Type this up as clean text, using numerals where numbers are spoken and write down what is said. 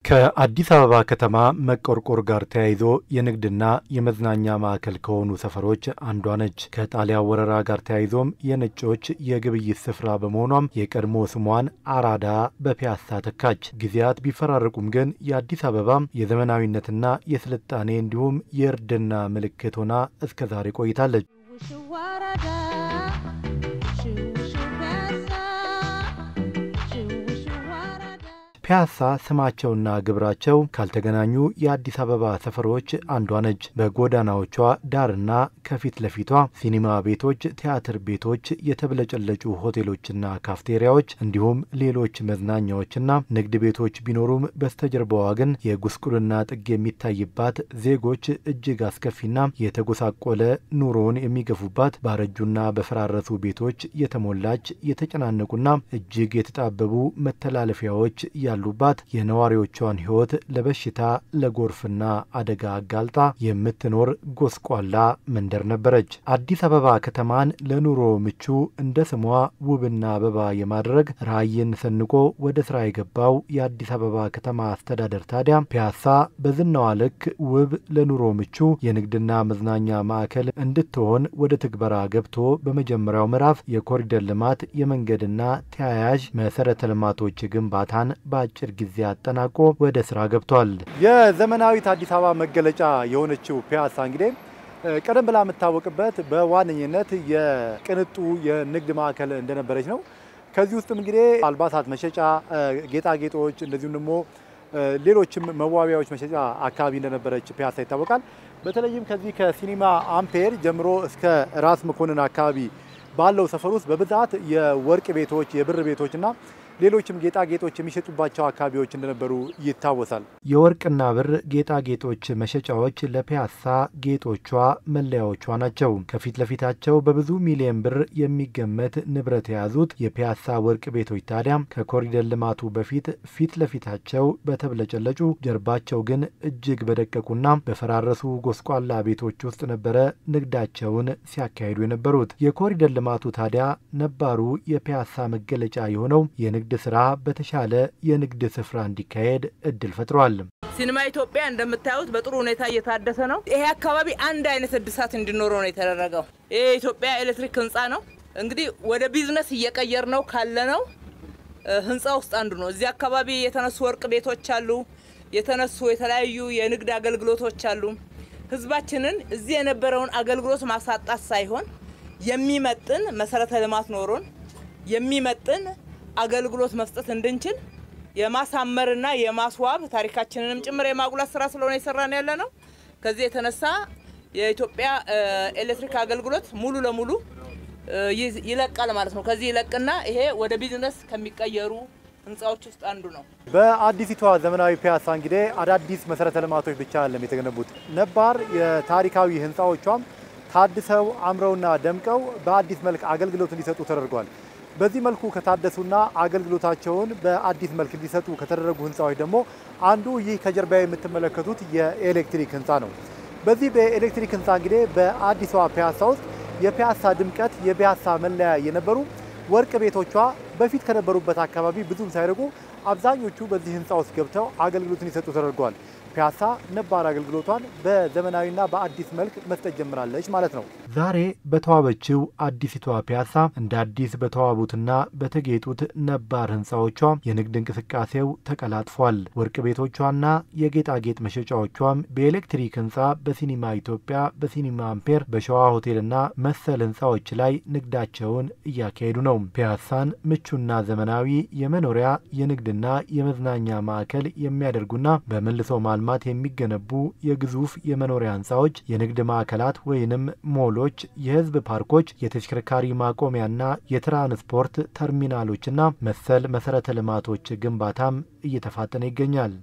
ከአዲስ አበባ ከተማ መቆርቆር ጋር ተያይዞ የንግድና የመዝናኛ ማዕከል ከሆኑ ሰፈሮች አንዷ ነች። ከጣሊያን ወረራ ጋር ተያይዞም የነጮች የግብይት ስፍራ በመሆኗም የቀድሞ ስሟን አራዳ በፒያሳ ተካች። ጊዜያት ቢፈራረቁም ግን የአዲስ አበባ የዘመናዊነትና የስልጣኔ እንዲሁም የእርድና ምልክት ሆና እስከዛሬ ቆይታለች። ፒያሳ ስማቸውና ግብራቸው ካልተገናኙ የአዲስ አበባ ሰፈሮች አንዷ ነች። በጎዳናዎቿ ዳርና ከፊት ለፊቷ ሲኒማ ቤቶች፣ ቲያትር ቤቶች፣ የተብለጨለጩ ሆቴሎችና ካፍቴሪያዎች እንዲሁም ሌሎች መዝናኛዎችና ንግድ ቤቶች ቢኖሩም በስተጀርባዋ ግን የጉስቁልና ጥግ የሚታይባት፣ ዜጎች እጅግ አስከፊና የተጎሳቆለ ኑሮን የሚገፉባት፣ ባረጁና በፈራረሱ ቤቶች የተሞላች የተጨናነቁና እጅግ የተጣበቡ መተላለፊያዎች ያሉባት የነዋሪዎቿን ሕይወት ለበሽታ ለጎርፍና አደጋ አጋልጣ የምትኖር ጎስቋላ መንደር ነበረች። አዲስ አበባ ከተማን ለኑሮ ምቹ እንደ ስሟ ውብና አበባ የማድረግ ራዕይን ሰንቆ ወደ ስራ የገባው የአዲስ አበባ ከተማ አስተዳደር ታዲያ ፒያሳ በዝናዋ ልክ ውብ ለኑሮ ምቹ የንግድና መዝናኛ ማዕከል እንድትሆን ወደ ትግበራ ገብቶ በመጀመሪያው ምዕራፍ የኮሪደር ልማት የመንገድና ተያያዥ መሰረተ ልማቶች ግንባታን አጭር ጊዜ አጠናቆ ወደ ስራ ገብቷል። የዘመናዊት አዲስ አበባ መገለጫ የሆነችው ፒያሳ እንግዲህ ቀደም ብላ የምታወቅበት በዋነኝነት የቅንጡ የንግድ ማዕከል እንደነበረች ነው። ከዚህ ውስጥም እንግዲህ አልባሳት መሸጫ፣ ጌጣጌጦች እንደዚሁም ደግሞ ሌሎችም መዋቢያዎች መሸጫ አካባቢ እንደነበረች ፒያሳ ይታወቃል። በተለይም ከዚህ ከሲኒማ አምፔር ጀምሮ እስከ ራስ መኮንን አካባቢ ባለው ሰፈር ውስጥ በብዛት የወርቅ ቤቶች፣ የብር ቤቶችና ሌሎችም ጌጣጌጦች የሚሸጡባቸው አካባቢዎች እንደነበሩ ይታወሳል። የወርቅና ብር ጌጣጌጦች መሸጫዎች ለፒያሳ ጌጦቿ መለያዎቿ ናቸው። ከፊት ለፊታቸው በብዙ ሚሊዮን ብር የሚገመት ንብረት የያዙት የፒያሳ ወርቅ ቤቶች ታዲያ ከኮሪደር ልማቱ በፊት ፊት ለፊታቸው በተብለጨለጩ ጀርባቸው ግን እጅግ በደቀቁና በፈራረሱ ጎስቋላ ቤቶች ውስጥ ነበረ ንግዳቸውን ሲያካሂዱ የነበሩት። የኮሪደር ልማቱ ታዲያ ነባሩ የፒያሳ መገለጫ የሆነው የንግድ ስራ በተሻለ የንግድ ስፍራ እንዲካሄድ እድል ፈጥሯል። ሲኒማ ኢትዮጵያ እንደምታዩት በጥሩ ሁኔታ እየታደሰ ነው። ይሄ አካባቢ አንድ አይነት እድሳት እንዲኖረው ነው የተደረገው። ይሄ ኢትዮጵያ ኤሌክትሪክ ህንጻ ነው። እንግዲህ ወደ ቢዝነስ እየቀየር ነው ካለነው ህንጻ ውስጥ አንዱ ነው። እዚህ አካባቢ የተነሱ ወርቅ ቤቶች አሉ፣ የተነሱ የተለያዩ የንግድ አገልግሎቶች አሉ። ህዝባችንን እዚህ የነበረውን አገልግሎት ማሳጣት ሳይሆን የሚመጥን መሰረተ ልማት ኖሮን የሚመጥን አገልግሎት መስጠት እንድንችል የማሳመርና የማስዋብ ታሪካችንንም ጭምር የማጉላት ስራ ስለሆነ ይሰራን ያለ ነው። ከዚህ የተነሳ የኢትዮጵያ ኤሌክትሪክ አገልግሎት ሙሉ ለሙሉ ይለቃል ማለት ነው። ከዚህ ይለቅና ይሄ ወደ ቢዝነስ ከሚቀየሩ ህንጻዎች ውስጥ አንዱ ነው። በአዲሲቷ ዘመናዊ ፒያሳ እንግዲህ አዳዲስ መሰረተ ልማቶች ብቻ አይደለም የተገነቡት። ነባር የታሪካዊ ህንጻዎቿም ታድሰው አምረውና ደምቀው በአዲስ መልክ አገልግሎት እንዲሰጡ ተደርጓል። በዚህ መልኩ ከታደሱና አገልግሎታቸውን በአዲስ መልክ እንዲሰጡ ከተደረጉ ህንጻዎች ደግሞ አንዱ ይህ ከጀርባ የምትመለከቱት የኤሌክትሪክ ህንጻ ነው። በዚህ በኤሌክትሪክ ህንጻ እንግዲህ በአዲሷ ፒያሳ ውስጥ የፒያሳ ድምቀት የፒያሳ መለያ የነበሩ ወርቅ ቤቶቿ በፊት ከነበሩበት አካባቢ ብዙም ሳይርቁ አብዛኞቹ በዚህ ህንጻ ውስጥ ገብተው አገልግሎትን ይሰጡ ተደርጓል። ፒያሳ ነባር አገልግሎቷን በዘመናዊና በአዲስ መልክ መስጠት ጀምራለች ማለት ነው። ዛሬ በተዋበችው አዲሲቷ ፒያሳ እንደ አዲስ በተዋቡትና በተጌጡት ነባር ህንጻዎቿ የንግድ እንቅስቃሴው ተቀላጥፏል። ወርቅ ቤቶቿና የጌጣጌጥ መሸጫዎቿም በኤሌክትሪክ ህንጻ፣ በሲኒማ ኢትዮጵያ፣ በሲኒማ አምፔር፣ በሸዋ ሆቴልና መሰል ህንጻዎች ላይ ንግዳቸውን እያካሄዱ ነው። ፒያሳን ምቹና ዘመናዊ የመኖሪያ የንግድና የመዝናኛ ማዕከል የሚያደርጉና በመልሶ ማልማት የሚገነቡ የግዙፍ የመኖሪያ ህንጻዎች፣ የንግድ ማዕከላት ወይንም ሞሎች፣ የህዝብ ፓርኮች፣ የተሽከርካሪ ማቆሚያና የትራንስፖርት ተርሚናሎችና መሰል መሰረተ ልማቶች ግንባታም እየተፋጠነ ይገኛል።